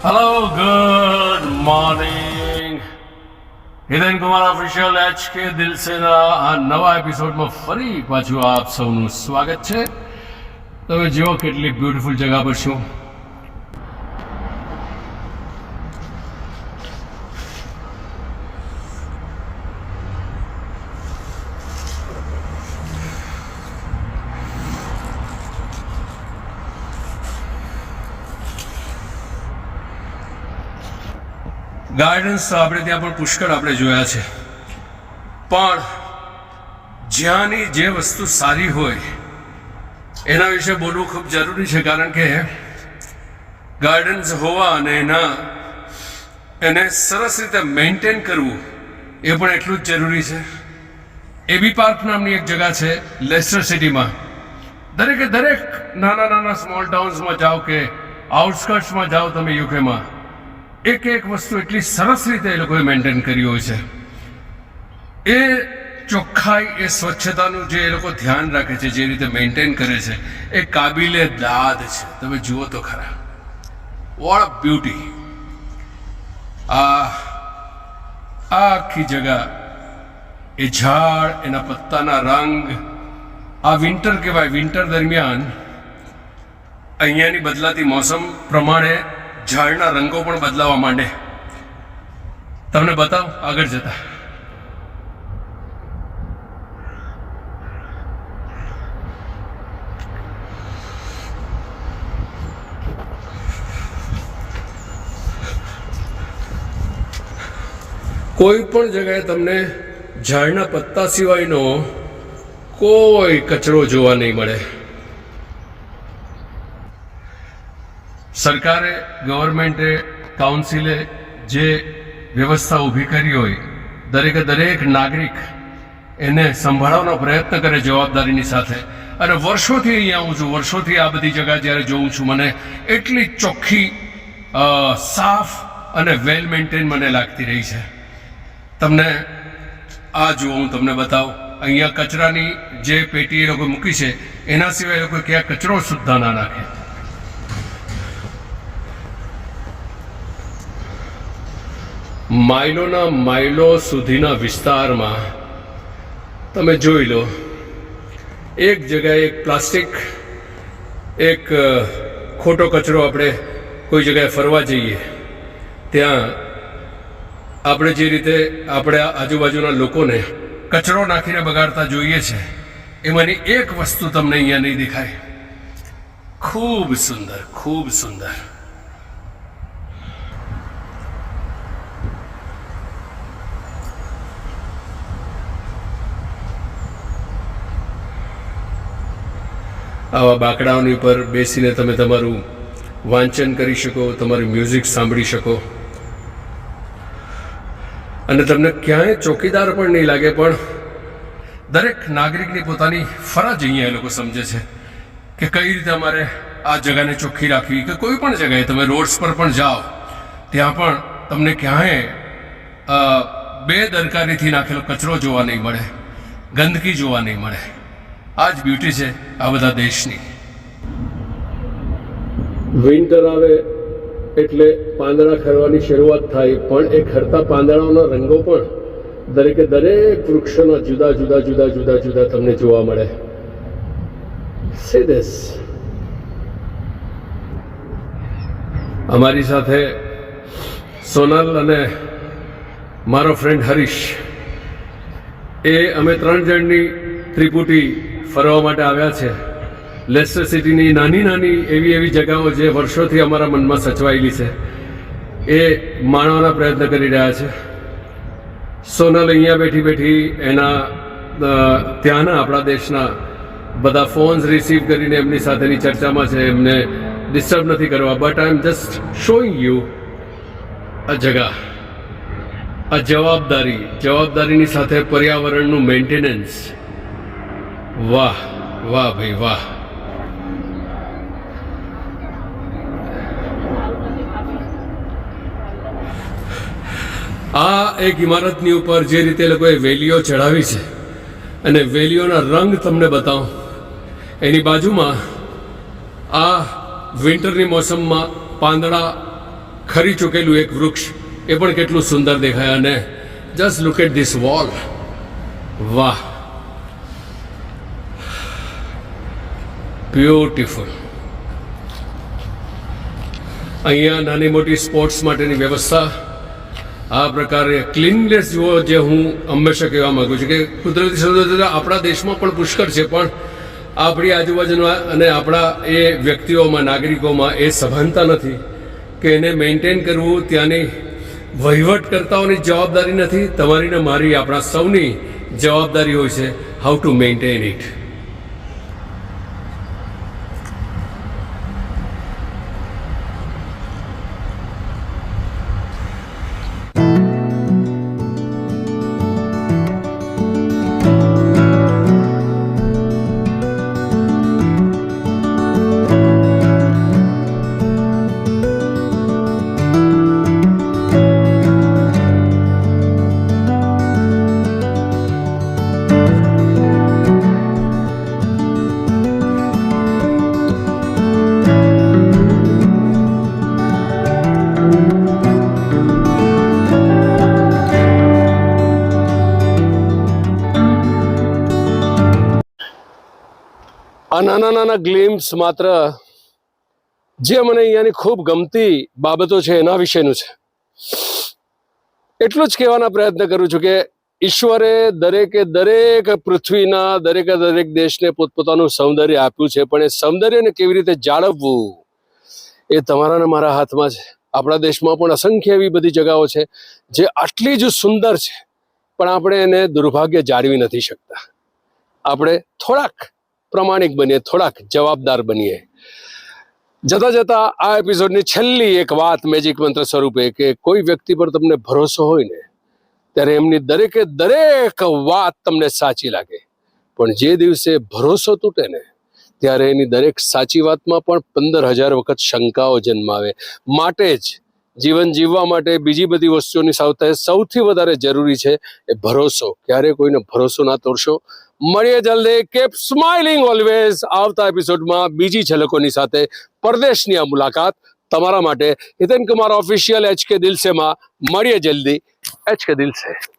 Hello good morning Hiren Kumar official HK દિલસેના આ નવા એપિસોડમાં ફરી પાછું આપ સૌનું સ્વાગત છે. તમે જુઓ કેટલી બ્યુટીફુલ જગા પર છું. ગાર્ડન્સ તો આપણે ત્યાં પણ પુષ્કળ આપણે જોયા છે, પણ જ્યાંની જે વસ્તુ સારી હોય એના વિશે બોલવું ખૂબ જરૂરી છે. કારણ કે ગાર્ડન્સ હોવા અને એને સરસ રીતે મેન્ટેન કરવું એ પણ એટલું જ જરૂરી છે. એબી પાર્ક નામની એક જગા છે લેસ્ટર સિટીમાં. દરેકે દરેક નાના નાના સ્મોલ ટાઉન્સમાં જાઓ કે આઉટસ્કર્ટ્સમાં જાઓ તમે યુકેમાં, એક એક વસ્તુ એટલી સરસ રીતે એ લોકોએ મેન્ટેન કરી હોય છે. એ ચોખ્ખાઈ, એ સ્વચ્છતાનું જે એ લોકો ધ્યાન રાખે છે, જે રીતે મેન્ટેન કરે છે, એ કાબિલે દાદ છે. તમે જુઓ તો ખરા, વોટ અ બ્યુટી. આ આખી જગા, એ ઝાડ, એના પત્તાના રંગ, આ વિન્ટર કહેવાય. વિન્ટર દરમિયાન અહીંયાની બદલાતી મોસમ પ્રમાણે ઝાડના રંગો પણ બદલાવા માંડે. તમને બતાવ આગળ જતા. કોઈ પણ જગ્યાએ તમને ઝાડના પત્તા સિવાયનો કોઈ કચરો જોવા નહીં મળે. સરકારે, ગવર્મેન્ટે, કાઉન્સિલે જે વ્યવસ્થા ઊભી કરી હોય, દરેકે દરેક નાગરિક એને સંભાળવાનો પ્રયત્ન કરે જવાબદારીની સાથે. અને વર્ષોથી અહીંયા આવું છું, વર્ષોથી આ બધી જગ્યા જ્યારે જોઉં છું, મને એટલી ચોખ્ખી, સાફ અને વેલ મેન્ટેન મને લાગતી રહી છે. તમને આ જુઓ, હું તમને બતાવું. અહીંયા કચરાની જે પેટી એ લોકો મૂકી છે, એના સિવાય એ લોકો ક્યાં કચરો સુદ્ધા ના નાખે. માઇલોના માઇલો સુધીના વિસ્તારમાં તમે જોઈ લો, એક જગ્યાએ એક પ્લાસ્ટિક, એક ખોટો કચરો. આપણે કોઈ જગ્યાએ ફરવા જઈએ ત્યાં આપણે જે રીતે આપણે આજુબાજુના લોકોને કચરો નાખીને બગાડતા જોઈએ છે, એમાંની એક વસ્તુ તમને અહીંયા નહીં દેખાય. ખૂબ સુંદર, ખૂબ સુંદર. આવા બાકડાઓની પર બેસીને તમે તમારું વાંચન કરી શકો, તમારું મ્યુઝિક સાંભળી શકો, અને તમને ક્યાંય ચોકીદાર પણ નહીં લાગે. પણ દરેક નાગરિકની પોતાની ફરજ અહીંયા એ લોકો સમજે છે કે કઈ રીતે અમારે આ જગાને ચોખ્ખી રાખવી. કે કોઈ પણ જગાએ તમે રોડ્સ પર પણ જાઓ, ત્યાં પણ તમને ક્યાંય બેદરકારીથી નાખેલો કચરો જોવા નહીં મળે, ગંદકી જોવા નહીં મળે. આ જ બ્યુટી છે આ બધા દેશની. વિન્ટર આવે એટલે પાંદડા ખરવાની શરૂઆત થાય, પણ એ ખરતા પાંદડાઓના રંગો પણ દરેકે દરેક વૃક્ષોના જુદા જુદા જુદા જુદા જુદા તમને જોવા મળે. See this. અમારી સાથે સોનલ અને મારો ફ્રેન્ડ હરીશ, એ અમે 3 જણની ત્રિપુટી ફરવા માટે આવ્યા છે. લેસ્ટર સિટીની નાની નાની એવી જગાઓ જે વર્ષોથી અમારા મનમાં સચવાયેલી છે, એ માણવાના પ્રયત્ન કરી રહ્યા છે. સોનલ અહીંયા બેઠી બેઠી એના ત્યાંના આપણા દેશના બધા ફોન્સ રિસીવ કરીને એમની સાથેની ચર્ચામાં છે. એમને ડિસ્ટર્બ નથી કરવા, but I M just showing you આ જગા, આ જવાબદારીની સાથે પર્યાવરણનું મેન્ટેનન્સ. વાહ વાહ ભાઈ વાહ. આ એક ઇમારતની ઉપર જે રીતે લોકોએ વેલીઓ ચડાવી છે, અને વેલીઓના રંગ તમને બતાવું. એની બાજુમાં આ વિન્ટરની મોસમમાં પાંદડા ખરી ચૂકેલું એક વૃક્ષ એ પણ કેટલું સુંદર દેખાય. અને just look at this wall. વાહ, બ્યુટીફુલ. અહીંયા નાની મોટી સ્પોર્ટ્સ માટેની વ્યવસ્થા, આ પ્રકારે ક્લીનનેસ જુઓ, જે હું હંમેશા કહેવા માગું છું કે કુદરતી સૌંદર્ય આપણા દેશમાં પણ પુષ્કળ છે, પણ આપણી આજુબાજુના અને આપણા એ વ્યક્તિઓમાં, નાગરિકોમાં એ સભાનતા નથી કે એને મેન્ટેન કરવું. ત્યાંની વહીવટકર્તાઓની જવાબદારી નથી, તમારી ને મારી, આપણા સૌની જવાબદારી હોય છે હાઉ ટુ મેન્ટેન ઇટ. આ નાના નાના ગ્લિમ્સ માત્ર જે મને અહીંયાની ખૂબ ગમતી બાબતો છે એના વિશેનું છે. એટલું જ કહેવાના પ્રયત્ન કરું છું કે ઈશ્વરે દરેકે દરેક પૃથ્વીના દરેકે દરેક દેશને પોતપોતાનું સૌંદર્ય આપ્યું છે, પણ એ સૌંદર્યને કેવી રીતે જાળવવું એ તમારા ને મારા હાથમાં છે. આપણા દેશમાં પણ અસંખ્ય એવી બધી જગાઓ છે જે આટલી જ સુંદર છે, પણ આપણે એને દુર્ભાગ્ય જાળવી નથી શકતા. આપણે થોડાક પ્રમાણિક બનીએ, થોડાક જવાબદાર બનીએ. જતા જતા આ એપિસોડની છેલ્લી એક વાત મેજિક મંત્ર સ્વરૂપે કે કોઈ વ્યક્તિ પર તમને ભરોસો હોય ને ત્યારે એમની દરેકે દરેક વાત તમને સાચી લાગે, પણ જે દિવસે ભરોસો તૂટે ને ત્યારે એની દરેક સાચી વાતમાં પણ 15,000 વખત શંકાઓ જન્માવે. માટે જ જીવન જીવવા માટે બીજી બધી વસ્તુઓની સાથે સૌથી વધારે જરૂરી છે એ ભરોસો. ક્યારે કોઈને ભરોસો ના તોડશો. મળીએ જલ્દી. Keep smiling always. આવતા એપિસોડમાં બીજી ઝલકોની સાથે પરદેશની આ મુલાકાત તમારા માટે હિતેન કુમાર ઓફિશિયલ HK દિલ સેમાં. મળીએ જલ્દી. HK દિલ સે.